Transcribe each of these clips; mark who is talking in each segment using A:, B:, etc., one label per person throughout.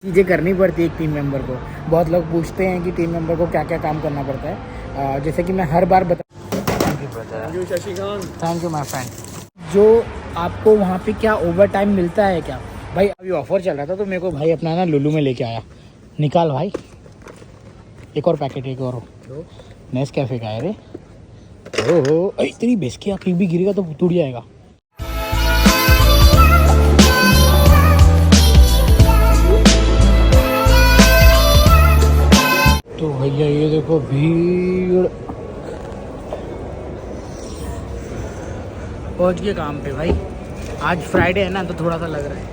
A: चीज़ें करनी पड़ती है एक टीम मेंबर को। बहुत लोग पूछते हैं कि टीम मेंबर को क्या क्या काम करना पड़ता है, जैसे कि मैं हर बार thank you Shashikant, thank you my friend. जो आपको वहाँ पे क्या ओवर टाइम मिलता है क्या भाई, अभी ऑफर चल रहा था तो मेरे को भाई अपना ना लुलू में लेके आया। निकाल भाई, एक और पैकेट, एक और नेस्कैफे का है रे। ओहो इतनी बेस्की आखिर भी गिरेगा तो टूट जाएगा। तो भैया ये देखो भीड़, पहुंच गए काम पे भाई। आज फ्राइडे है ना तो थोड़ा सा लग रहा है।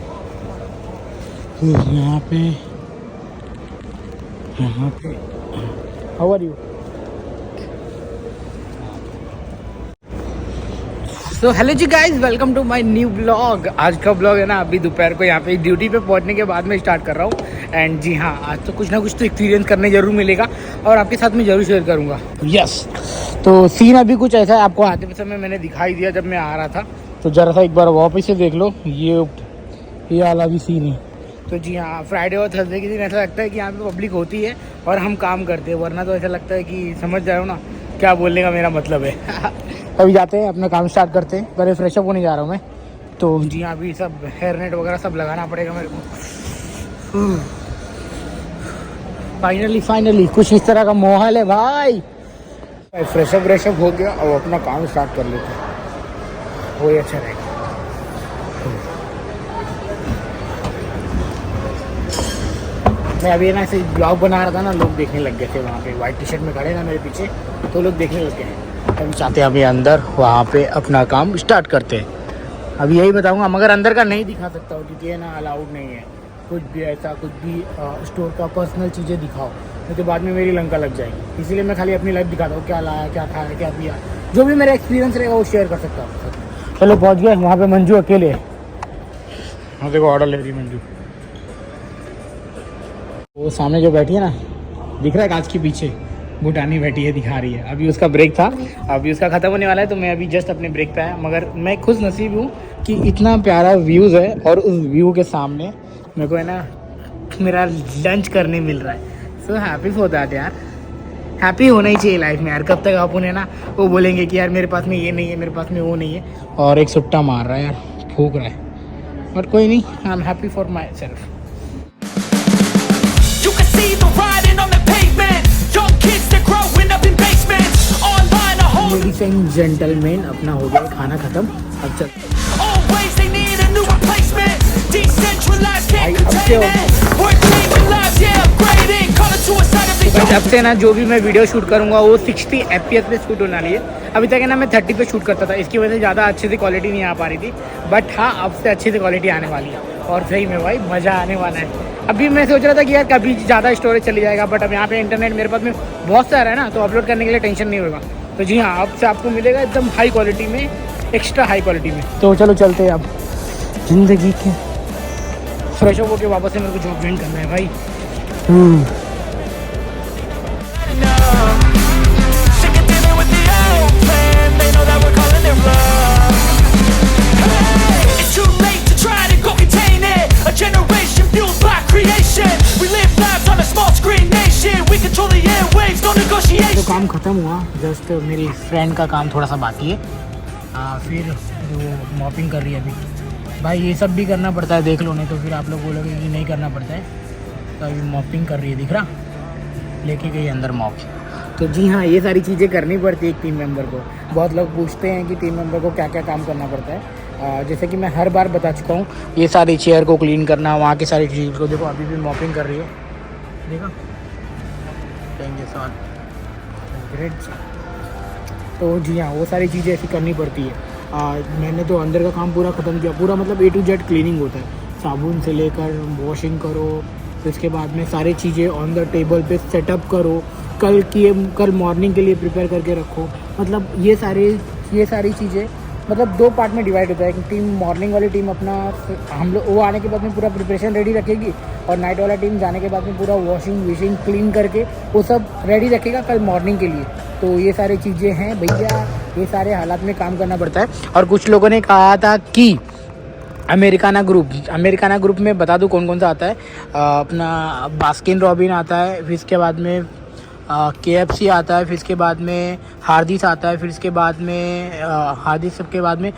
A: तो यहाँ पे how are you. So hello ji guys, welcome to my new blog. आज का ब्लॉग है ना अभी दोपहर को यहाँ पे ड्यूटी पे पहुँचने के बाद में स्टार्ट कर रहा हूँ। एंड जी हाँ, आज तो कुछ ना कुछ तो एक्सपीरियंस करने जरूर मिलेगा और आपके साथ में जरूर शेयर करूँगा। यस, तो सीन अभी कुछ ऐसा है, आपको आते समय मैंने दिखाई दिया जब मैं आ रहा था, तो ज़रा सा एक बार वापस से देख लो। ये वाला भी सीन है। तो जी हाँ, फ्राइडे और थर्सडे के दिन ऐसा लगता है कि यहाँ पे पब्लिक होती है और हम काम करते हैं, वरना तो ऐसा लगता है कि समझ जाओ ना क्या बोलने का मेरा मतलब है। अभी जाते हैं अपना काम स्टार्ट करते हैं। पहले फ्रेशअप होने जा रहा हूँ मैं। तो जी हाँ, अभी सब हेयर नेट वगैरह सब लगाना पड़ेगा मेरे को। फाइनली कुछ इस तरह का माहौल है भाई। फ्रेशअप हो गया, अब अपना काम स्टार्ट कर लेते हैं, वही अच्छा रहेगा। मैं अभी ना ऐसे ब्लॉग बना रहा था ना, लोग देखने लग गए थे वहाँ पे, वाइट टी शर्ट में खड़े ना मेरे पीछे, तो लोग देखने लग गए हैं। हम चाहते हैं अभी अंदर वहाँ पे अपना काम स्टार्ट करते हैं। अभी यही बताऊँगा, मगर अंदर का नहीं दिखा सकता हूँ क्योंकि ये ना अलाउड नहीं है कुछ भी ऐसा, कुछ भी स्टोर का पर्सनल चीज़ें दिखाओ, नहीं तो बाद में मेरी लंका लग जाएगी। इसीलिए मैं खाली अपनी लाइफ दिखाता हूँ, क्या लाया, क्या खाया, क्या पिया, जो भी मेरा एक्सपीरियंस रहेगा वो शेयर कर सकता हूँ। चलो पहुँच गए वहाँ पे। मंजू अकेले है, हाँ देखो ऑर्डर ले रही मंजू। वो सामने जो बैठी है ना, दिख रहा है कांच के पीछे, भूटानी बैठी है, दिखा रही है। अभी उसका ब्रेक था, अभी उसका ख़त्म होने वाला है, तो मैं अभी जस्ट अपने ब्रेक पे आया। मगर मैं खुश नसीब हूँ कि इतना प्यारा व्यूज़ है और उस व्यू के सामने मेरे को है ना मेरा लंच करने मिल रहा है। सो हैप्पी फॉर दैट यार, हैप्पी होना ही चाहिए लाइफ में यार। कब तक आप उन्हें ना वो बोलेंगे कि यार मेरे पास में ये नहीं है, मेरे पास में वो नहीं है, और एक सुट्टा मार रहा है यार, फूक रहा है। बट कोई नहीं, I am happy for my self. Ladies and gentleman, अपना हो गया खाना खत्म, अब चल जब से ना जो भी मैं वीडियो शूट करूंगा वो 60 FPS पे शूट होने वाली है। अभी तक है ना मैं 30 पे शूट करता था, इसकी वजह से ज़्यादा अच्छे से क्वालिटी नहीं आ पा रही थी। बट हाँ, अब से अच्छी से क्वालिटी आने वाली है और सही में भाई मज़ा आने वाला है। अभी मैं सोच रहा था कि यार कभी ज़्यादा स्टोरेज चली जाएगा, बट अब यहाँ पे इंटरनेट मेरे पास में बहुत सारा है ना, तो अपलोड करने के लिए टेंशन नहीं होगा। तो जी हाँ, अब से आपको मिलेगा एकदम हाई क्वालिटी में, एक्स्ट्रा हाई क्वालिटी में। तो चलो चलते हैं अब ज़िंदगी के। फ्रेश होके वापस से मेरे को जॉब ज्वाइन करना है भाई। तो काम ख़त्म हुआ, जस्ट मेरी फ्रेंड का काम थोड़ा सा बाकी है। फिर वो मॉपिंग कर रही है अभी। भाई ये सब भी करना पड़ता है, देख लो, नहीं तो फिर आप लोग बोलोगे कि नहीं करना पड़ता है। तो अभी मॉपिंग कर रही है, दिख रहा, लेके गई अंदर मॉप। तो जी हाँ, ये सारी चीज़ें करनी पड़ती है एक टीम मेंबर को। बहुत लोग पूछते हैं कि टीम मेंबर को क्या क्या काम करना पड़ता है, जैसे कि मैं हर बार बता चुका हूँ। ये सारी चेयर को क्लीन करना, वहाँ की सारी चीज़ को, देखो अभी भी मॉपिंग कर रही है, देखो ग्रेट। तो जी हाँ, वो सारी चीज़ें ऐसी करनी पड़ती है। मैंने तो अंदर का काम पूरा ख़त्म किया, पूरा मतलब A to Z क्लीनिंग होता है, साबुन से लेकर वॉशिंग करो, तो इसके बाद में सारी चीज़ें ऑन द टेबल पे सेटअप करो, कल मॉर्निंग के लिए प्रिपेयर करके रखो। मतलब ये सारी चीज़ें मतलब 2 पार्ट में डिवाइड होता है कि टीम मॉर्निंग वाली टीम अपना, हम लोग वो आने के बाद में पूरा प्रिपरेशन रेडी रखेगी, और नाइट वाला टीम जाने के बाद में पूरा वॉशिंग क्लीन करके वो सब रेडी रखेगा कल मॉर्निंग के लिए। तो ये सारी चीज़ें हैं भैया, ये सारे हालात में काम करना पड़ता है। और कुछ लोगों ने कहा था कि अमेरिकाना ग्रुप में बता दूँ कौन कौन सा आता है। अपना बास्किन रॉबिन आता है, फिर इसके बाद में KFC आता है, फिर इसके बाद में हार्दिस आता है, फिर इसके बाद में हार्दिस के बाद में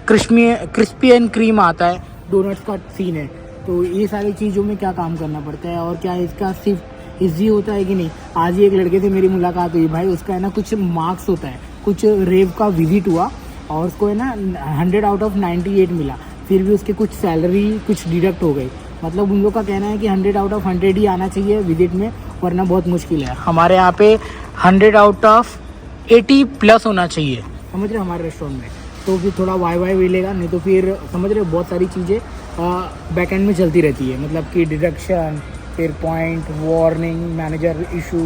A: क्रिस्पी एंड क्रीम आता है, डोनट्स का सीन है। तो ये सारी चीज़ों में क्या काम करना पड़ता है और क्या इसका सिर्फ ईजी होता है कि नहीं। आज ही एक लड़के से मेरी मुलाकात हुई भाई, उसका है ना कुछ मार्क्स होता है, कुछ रेव का विजिट हुआ और उसको है ना 100 आउट ऑफ 98 मिला, फिर भी उसके कुछ सैलरी कुछ डिडक्ट हो गई। मतलब उन लोग का कहना है कि 100 आउट ऑफ 100 ही आना चाहिए विजिट में, वरना बहुत मुश्किल है। हमारे यहाँ पे 100 आउट ऑफ 80 प्लस होना चाहिए, समझ रहे हमारे रेस्टोरेंट में, तो फिर थोड़ा वाई मिलेगा। नहीं तो फिर समझ रहे बहुत सारी चीज़ें बैक एंड में चलती रहती है, मतलब कि डिडक्शन, फिर पॉइंट, वार्निंग, मैनेजर इशू,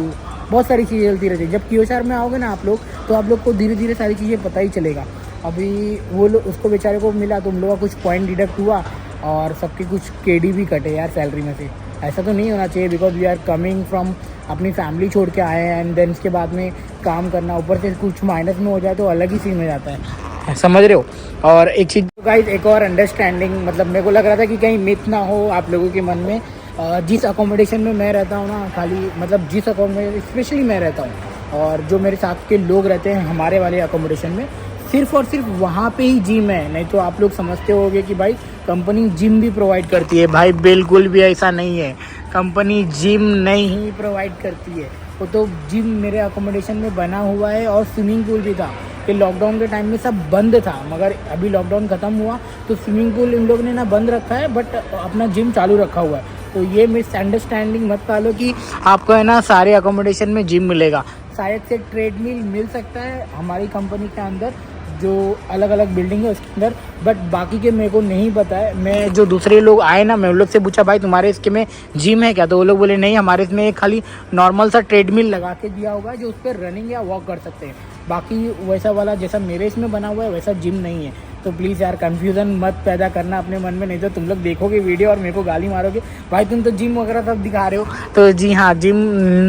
A: बहुत सारी चीज़ें चलती रहती है। जब QSR में आओगे ना आप लोग, तो आप लोग को धीरे धीरे सारी चीज़ें पता ही चलेगा। अभी वो लोग उसको बेचारे को मिला तो उन लोगों का कुछ पॉइंट डिडक्ट हुआ और सबके कुछ KD भी कटे यार सैलरी में से। ऐसा तो नहीं होना चाहिए, because we are coming from अपनी फैमिली छोड़ के आए हैं एंड देन उसके बाद में काम करना, ऊपर से कुछ माइनस में हो जाए तो अलग ही सीन हो जाता है, समझ रहे हो। और एक चीज़ गाइस, एक और अंडरस्टैंडिंग, मतलब मेरे को लग रहा था कि कहीं मिथ ना हो आप लोगों के मन में। जिस अकोमोडेशन में मैं रहता हूँ ना, खाली मतलब जिस अकोमोडेशन स्पेशली मैं रहता हूँ और जो मेरे साथ के लोग रहते हैं हमारे वाले अकोमोडेशन में, सिर्फ और सिर्फ वहाँ पे ही जिम है। नहीं तो आप लोग समझते होंगे कि भाई कंपनी जिम भी प्रोवाइड करती है। भाई बिल्कुल भी ऐसा नहीं है, कंपनी जिम नहीं प्रोवाइड करती है। वो तो जिम मेरे अकोमोडेशन में बना हुआ है और स्विमिंग पूल भी था, कि लॉकडाउन के टाइम में सब बंद था, मगर अभी लॉकडाउन ख़त्म हुआ तो स्विमिंग पूल इन लोगों ने ना बंद रखा है, बट अपना जिम चालू रखा हुआ है। तो ये मिसअंडरस्टैंडिंग मत पालो कि आपको है ना सारे अकोमोडेशन में जिम मिलेगा। शायद से ट्रेडमिल मिल सकता है हमारी कंपनी के अंदर, जो अलग अलग बिल्डिंग है उसके अंदर, बट बाकी के मेरे को नहीं पता है। मैं जो दूसरे लोग आए ना, मैं उन लोग से पूछा भाई तुम्हारे इसके में जिम है क्या, तो वो लोग बोले नहीं, हमारे इसमें एक खाली नॉर्मल सा ट्रेडमिल लगा के दिया होगा है जो उस पर रनिंग या वॉक कर सकते हैं। बाकी वैसा वाला जैसा मेरे इसमें बना हुआ है वैसा जिम नहीं है। तो प्लीज़ यार कन्फ्यूज़न मत पैदा करना अपने मन में, नहीं तो तुम लोग देखोगे वीडियो और मेरे को गाली मारोगे, भाई तुम तो जिम वगैरह सब दिखा रहे हो। तो जी हाँ, जिम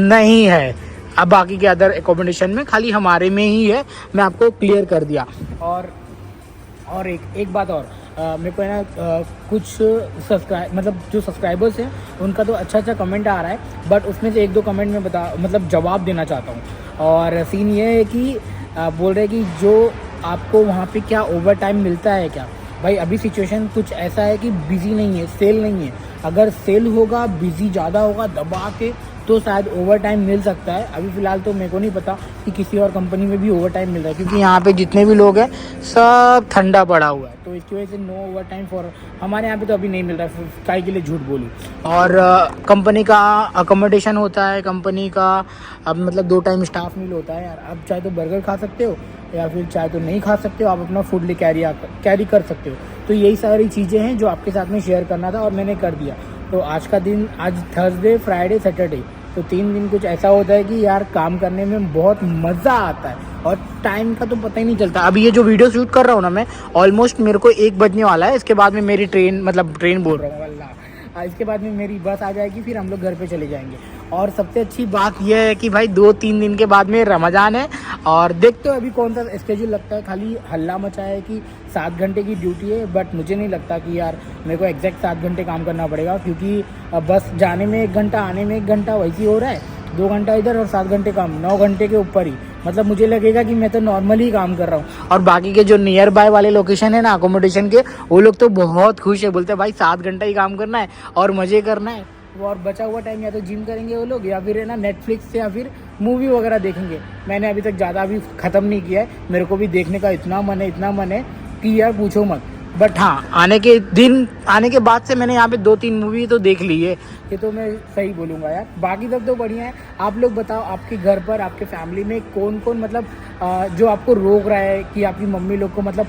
A: नहीं है अब बाकी के अदर एकोमोडेशन में, खाली हमारे में ही है। मैं आपको क्लियर कर दिया। और एक बात और, मेरे को है ना कुछ मतलब जो सब्सक्राइबर्स हैं उनका तो अच्छा कमेंट आ रहा है, बट उसमें से एक दो कमेंट में मतलब जवाब देना चाहता हूँ। और सीन ये है कि बोल रहे कि जो आपको वहाँ पे क्या ओवर टाइम मिलता है क्या। भाई अभी सिचुएशन कुछ ऐसा है कि बिज़ी नहीं है, सेल नहीं है। अगर सेल होगा, बिज़ी ज़्यादा होगा दबा के, तो शायद ओवर टाइम मिल सकता है। अभी फ़िलहाल तो मेरे को नहीं पता कि किसी और कंपनी में भी ओवर टाइम मिल रहा है, क्योंकि यहाँ पे जितने भी लोग हैं सब ठंडा पड़ा हुआ है, तो इसकी वजह से नो ओवर टाइम फॉर हमारे यहाँ पे तो अभी नहीं मिल रहा है, काय के लिए झूठ बोलूँ। और कंपनी का अकोमोडेशन होता है, कंपनी का अब मतलब 2 टाइम स्टाफ मील होता है यार। आप चाहे तो बर्गर खा सकते हो या फिर चाहे तो नहीं खा सकते हो, आप अपना फूड ले कैरी कर सकते हो। तो यही सारी चीज़ें हैं जो आपके साथ में शेयर करना था और मैंने कर दिया। तो आज का दिन, आज थर्सडे, फ्राइडे, सैटरडे, तो 3 दिन कुछ ऐसा होता है कि यार काम करने में बहुत मज़ा आता है और टाइम का तो पता ही नहीं चलता। अभी ये जो वीडियो शूट कर रहा हूँ ना मैं, ऑलमोस्ट मेरे को 1 बजने वाला है। इसके बाद में मेरी ट्रेन बोल रहा हूँ अल्लाह, इसके बाद में मेरी बस आ जाएगी, फिर हम लोग घर पे चले जाएंगे। और सबसे अच्छी बात यह है कि भाई 2-3 दिन के बाद में रमज़ान है और देखते हो अभी कौन सा स्केड्यूल लगता है। खाली हल्ला मचा है कि 7 घंटे की ड्यूटी है, बट मुझे नहीं लगता कि यार मेरे को एग्जैक्ट 7 घंटे काम करना पड़ेगा, क्योंकि बस जाने में 1 घंटा, आने में 1 घंटा, वैसे ही हो रहा है। 2 घंटा इधर और 7 घंटे काम, 9 घंटे के ऊपर ही। मतलब मुझे लगेगा कि मैं तो नॉर्मली काम कर रहा हूँ। और बाकी के जो नियर बाय वाले लोकेशन है ना अकोमोडेशन के, वो लोग तो बहुत खुश है, बोलते हैं भाई 7 घंटा ही काम करना है और मज़े करना है। और बचा हुआ टाइम या तो जिम करेंगे वो लोग, या फिर है ना नेटफ्लिक्स से या फिर मूवी वगैरह देखेंगे। मैंने अभी तक ज़्यादा अभी ख़त्म नहीं किया है, मेरे को भी देखने का इतना मन है कि यार पूछो मत। बट हाँ, आने के बाद से मैंने यहाँ पे 2-3 मूवी तो देख ली है, ये तो मैं सही बोलूँगा यार। बाकी सब तो बढ़िया है। आप लोग बताओ, आपके घर पर, आपके फैमिली में कौन कौन मतलब जो आपको रोक रहा है कि आपकी मम्मी लोग को मतलब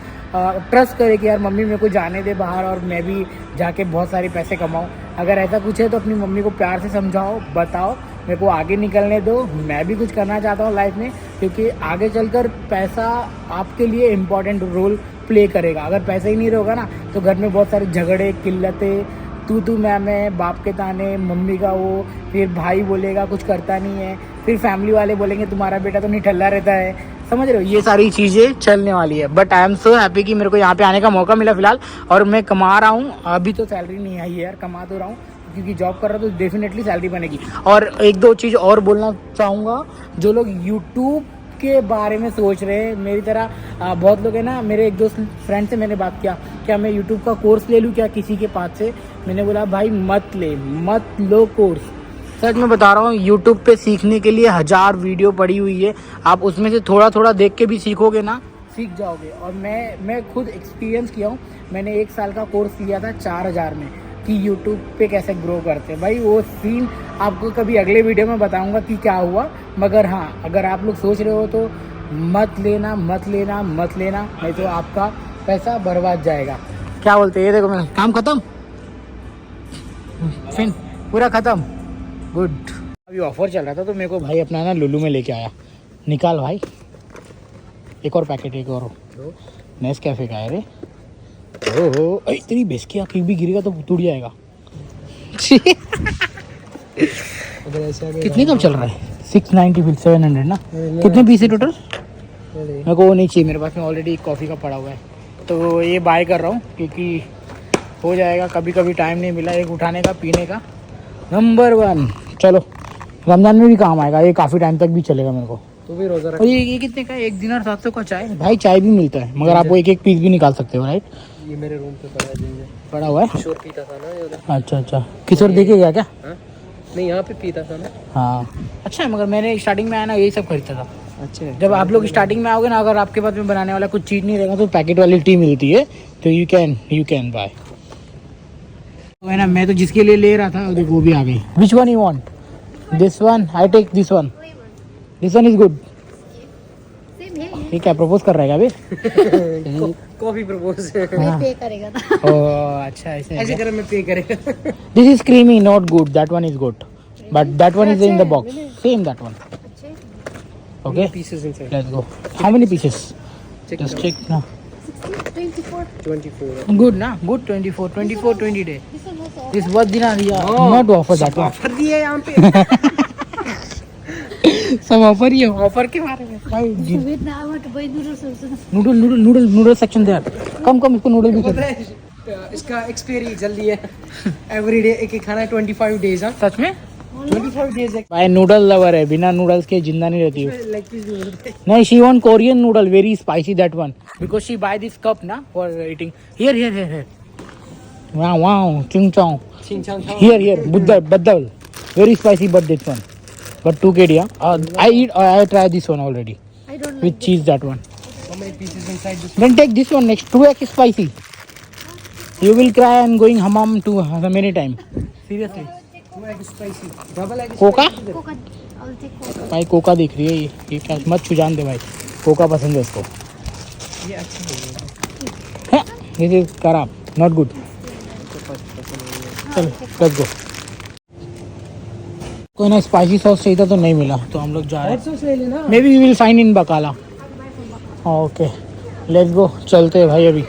A: ट्रस्ट करे कि यार मम्मी मेरे को जाने दे बाहर और मैं भी जाके बहुत सारे पैसे कमाऊँ। अगर ऐसा कुछ है तो अपनी मम्मी को प्यार से समझाओ, बताओ मेरे को आगे निकलने दो, मैं भी कुछ करना चाहता हूँ लाइफ में, क्योंकि आगे चलकर पैसा आपके लिए इम्पॉर्टेंट रोल प्ले करेगा। अगर पैसा ही नहीं रहेगा ना तो घर में बहुत सारे झगड़े, किल्लतें, तू मैं, बाप के ताने, मम्मी का वो, फिर भाई बोलेगा कुछ करता नहीं है, फिर फैमिली वाले बोलेंगे तुम्हारा बेटा तो नहीं ठल्ला रहता है, समझ रहे हो, ये सारी चीज़ें चलने वाली है। But I am so happy कि मेरे को यहाँ पे आने का मौका मिला फिलहाल, और मैं कमा रहा हूँ। अभी तो सैलरी नहीं आई है यार, कमा तो रहा हूँ क्योंकि जॉब कर रहा हूँ तो डेफिनेटली सैलरी बनेगी। और एक दो चीज़ और बोलना चाहूँगा, जो लोग यूट्यूब के बारे में सोच रहे हैं मेरी तरह, बहुत लोग हैं ना, मेरे एक दोस्त फ्रेंड से मैंने बात किया, क्या मैं यूट्यूब का कोर्स ले लूँ क्या किसी के पास से। मैंने बोला भाई मत लो कोर्स। सच में बता रहा हूँ, यूट्यूब पे सीखने के लिए 1000 वीडियो पड़ी हुई है। आप उसमें से थोड़ा थोड़ा देख के भी सीखोगे ना, सीख जाओगे। और मैं खुद एक्सपीरियंस किया हूँ। मैंने 1 साल का कोर्स लिया था 4000 में, कि यूट्यूब पे कैसे ग्रो करते हैं। भाई वो सीन आपको कभी अगले वीडियो में बताऊंगा कि क्या हुआ। मगर हाँ, अगर आप लोग सोच रहे हो तो मत लेना, नहीं तो आपका पैसा बर्बाद जाएगा। क्या बोलते हैं, ये देखो मेरा काम खत्म, फिर पूरा खत्म, गुड। अभी ऑफर चल रहा था तो मेरे को भाई अपना ना लुलू में लेके आया। निकाल भाई, एक और पैकेट, एक और नेस्कैफे का है रे। ओहो, तेरी बेस की आँख भी गिरेगा तो टूट जाएगा। कितने कम चल रहा है? 690 फिर 700 ना। कितने पीस है टोटल? मेरे को वो नहीं चाहिए, मेरे पास में ऑलरेडी कॉफ़ी का पड़ा हुआ है, तो ये बाय कर रहा हूँ क्योंकि हो जाएगा। कभी कभी टाइम नहीं मिला एक उठाने का, पीने का। नंबर 1, चलो रमजान में भी काम आएगा ये, काफ़ी टाइम तक भी चलेगा मेरे को।
B: तो भी रोजा रख।
A: और ये कितने का है? 1 दिनार 700 का चाय। भाई चाय भी मिलता है मगर आप वो एक पीस भी निकाल सकते हो, राइट?
B: ये मेरे रूम पे
A: पड़ा हुआ है।
B: किशोर पीता था ना ये।
A: अच्छा, किशोर देखे गया क्या?
B: हाँ? नहीं, यहाँ पे पीता था ना।
A: हाँ अच्छा है, मगर मैंने स्टार्टिंग में आया ना यही सब खरीदता था।
B: अच्छा,
A: जब आप लोग स्टार्टिंग में आओगे ना, अगर आपके पास में बनाने वाला कुछ चीज़ नहीं रहेगा तो पैकेट वाली टी मिलती है, तो यू कैन बाय। तो है ना, मैं तो जिसके लिए ले रहा था देखो वो भी आ गई। Which one you want? This one, I take this one is good. ये क्या प्रपोज कर रहा है अभी?
B: कॉफी प्रपोज
C: पे करेगा ना।
A: ओह अच्छा, ऐसे
B: कर मैं पे करेगा।
A: This is creamy, not good, that one is good, but that one is in the box, same that one. Okay,
B: pieces inside.
A: let's go. How many pieces?
B: Check
A: Just
B: now.
A: check now.
B: 24.
A: Good na? Good 24 20 day.
C: This one also.
A: This was dinner, yeah.
B: Oh.
A: Not offer that one.
B: Offer दिया है यहाँ पे।
A: सब offer ही है, offer के बारे में भाई।
C: Wait now, I want to buy noodles also.
A: Noodle section दे यार। कम इसको नूडल भी
B: पता
A: कर।
B: है इसका एक्सपायरी जल्दी है। एवरी डे एक खाना है 25 डेज। हाँ,
A: सच में
B: 25 डेज है।
A: भाई नूडल लवर है, बिना नूडल्स के जिंदा नहीं रहती है।
B: लेग पीस भी मिलते हैं।
A: नहीं, she want Korean noodle, very spicy that one, because she buy this cup ना for eating. Here wow Ching Chong.
B: Ching chang chang.
A: Here, Buddha, very spicy, but this one, but 2 kg. I tried this one already
C: I don't like
A: with cheese. That one.
B: How many pieces inside this?
A: Then take this one next. 2x spicy. You will cry and going hammam too many time. Seriously.
B: 2 egg spicy. Double egg
A: Coca?
B: spicy.
C: Coca. I'll take Coca.
A: भाई Coca दिख रही है ये क्या? मत छुजान दे भाई, Coca पसंद है इसको।
B: ये अच्छा है।
A: दिस इज खराब, नॉट गुड। चलो लेट्स गो। कोई ना स्पाइसी सॉस चाहिए था तो नहीं मिला, तो हम लोग जा रहे
B: और सॉस ले लेना।
A: हैं। Maybe we will find in बकाला। ओके लेट्स गो, चलते हैं भाई अभी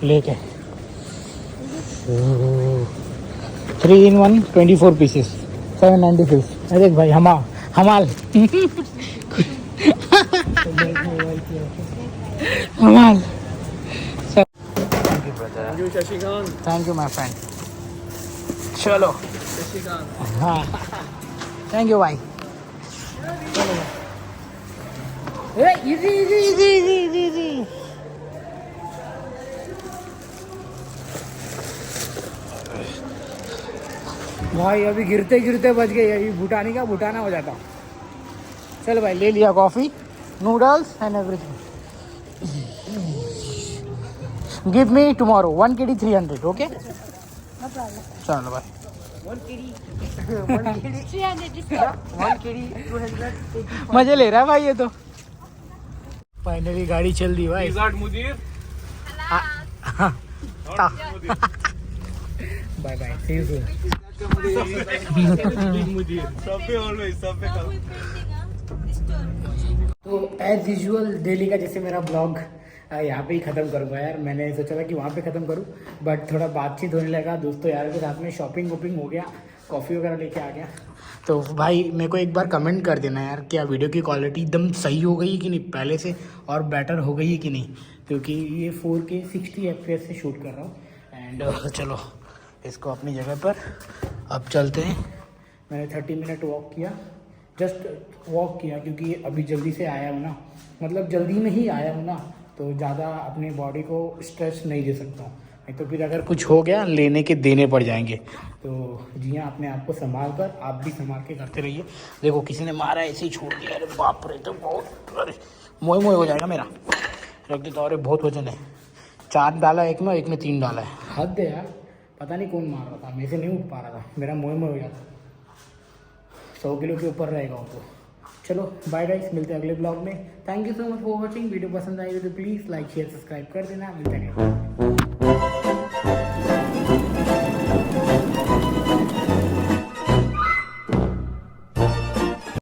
A: लेके। 3 in 1 24 pieces 790 पीस। देख भाई हमाल हमाल। Thank you my friend. चलो हाँ, थैंक यू भाई। इजी। भाई अभी गिरते गिरते बच गए, अभी भूटानी का भूटाना हो जाता। चल भाई ले लिया coffee, noodles and everything. Give me tomorrow 1 kg 300, okay?
C: No problem.
A: चलो भाई।
B: 1 kg
C: 300 discount.
B: 1 kg 280.
A: मजे ले रहा है भाई ये तो। फाइनली गाड़ी चल दी भाई। Bye bye, see you soon. तो एज यूजुअल डेली का जैसे मेरा ब्लॉग यहाँ पे ही ख़त्म करूँगा यार। मैंने सोचा था कि वहाँ पे ख़त्म करूँ, बट थोड़ा बातचीत होने लगा दोस्तों यार के साथ में, शॉपिंग वॉपिंग हो गया कॉफ़ी वगैरह लेके आ गया। तो भाई मेरे को एक बार कमेंट कर देना यार, क्या वीडियो की क्वालिटी एकदम सही हो गई कि नहीं पहले से, और बेटर हो गई कि नहीं, क्योंकि ये 4K 60 FPS से शूट कर रहा हूँ। एंड चलो इसको अपनी जगह पर अब चलते हैं। मैंने 30 मिनट वॉक किया, जस्ट वॉक किया, क्योंकि अभी जल्दी से आया हूँ ना, मतलब जल्दी में ही आया हूँ ना, तो ज़्यादा अपने बॉडी को स्ट्रेस नहीं दे सकता हूँ, नहीं तो फिर अगर कुछ हो गया लेने के देने पड़ जाएंगे। तो जी हाँ, अपने आप को संभाल कर, आप भी संभाल के करते रहिए। देखो किसी ने मारा ऐसे ही छोड़ दिया, अरे बाप रे, तो बहुत, अरे मोए मोए हो जाएगा मेरा, रख देता। अरे बहुत वजन है, 4 डाला एक में 3 डाला है, हद है यार। पता नहीं कौन मार रहा था, मैं से नहीं उठ पा रहा था, मेरा मोए मोए हो जाता। 100 किलो के ऊपर रहेगा वो तो। चलो बाय गाइस, मिलते हैं अगले ब्लॉग में। Thank you so much for watching. Video पसंद आई तो प्लीज़ लाइक शेयर सब्सक्राइब कर देना। मिलते हैं।